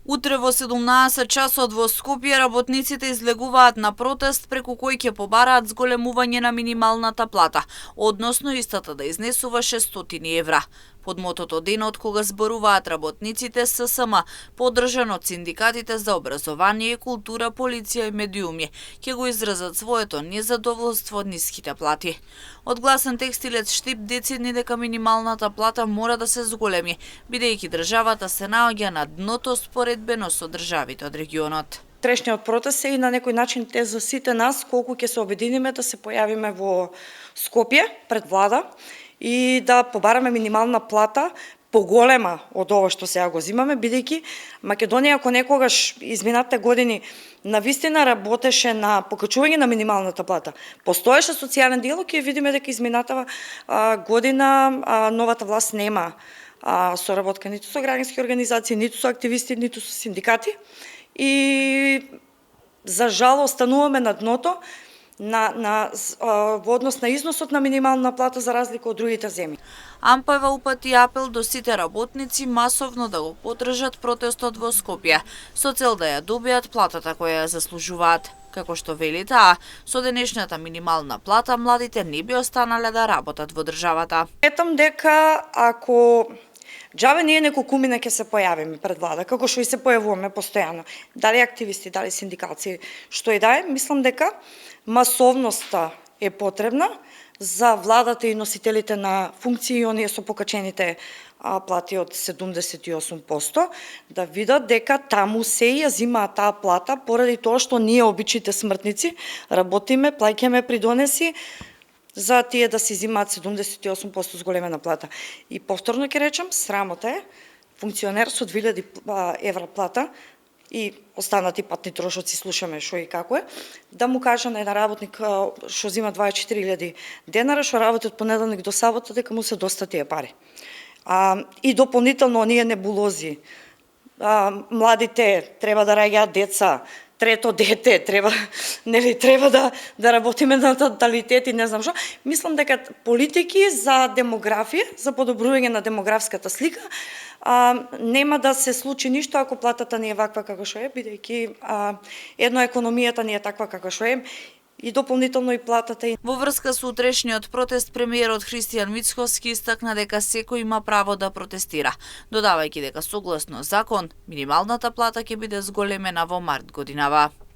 Утре во 17 часот во Скопје работниците излегуваат на протест преку кој ќе побараат зголемување на минималната плата, односно истата да изнесува 600 евра. Под мотото денот кога зборуваат работниците ССМ, поддржан од синдикатите за образование, култура, полиција и медиуми, ќе го изразат своето незадоволство од ниските плати. Одгласен текстилец Штип децидни дека минималната плата мора да се зголеми, бидејќи државата се наоѓа на дното споредбено со државите од регионот. Утрешниот протест е и на некој начин те за сите нас колку ќе се обединиме да се појавиме во Скопје пред влада и да побараме минимална плата поголема од ова што сега го зимаме, бидејќи Македонија ако некогаш изминатите години навистина работеше на покачување на минималната плата, постоеше социјален диалог и видиме дека изминатава година новата власт нема соработка ниту со граѓански организации, ниту со активисти, ниту со синдикати и за жал остануваме на дното во однос на износот на минимална плата за разлика од другите земји. Ампева упати апел до сите работници масовно да го поддржат протестот во Скопје, со цел да ја добијат платата која ја заслужуваат. Како што вели таа, со денешната минимална плата младите не би останале да работат во државата. Сметам дека ако џабе ние неколку мина ќе се појавиме пред влада, како што и се појавуваме постојано, дали активисти, дали синдикалци, што и да е, мислам дека масовноста е потребна за владата и носителите на функции и оние со покачените плати од 78%, да видат дека таму се ја зимаат таа плата поради тоа што ние обичните смртници работиме, плаќаме придонеси за тие да си зимаат 78% зголемена плата. И повторно ќе речам, срамота е функционер со 2000 евра плата и останати патни трошоци, слушаме што и како е, да му кажа на еден работник што зима 24.000 денара, што работи од понеделник до сабота, дека му се доста тие пари. И дополнително оние небулози. Младите треба да раѓаат деца, трето дете, треба да работиме на наталитет и не знам што. Мислам дека политики за демографија, за подобрување на демографската слика, нема да се случи ништо ако платата не е ваква како што е, бидејќи едно економијата не е таква како што е, и дополнително и платата. Во врска со утрешниот протест, премиерот Христијан Мицкоски истакна дека секој има право да протестира, додавајќи дека согласно закон, минималната плата ќе биде зголемена во март годинава.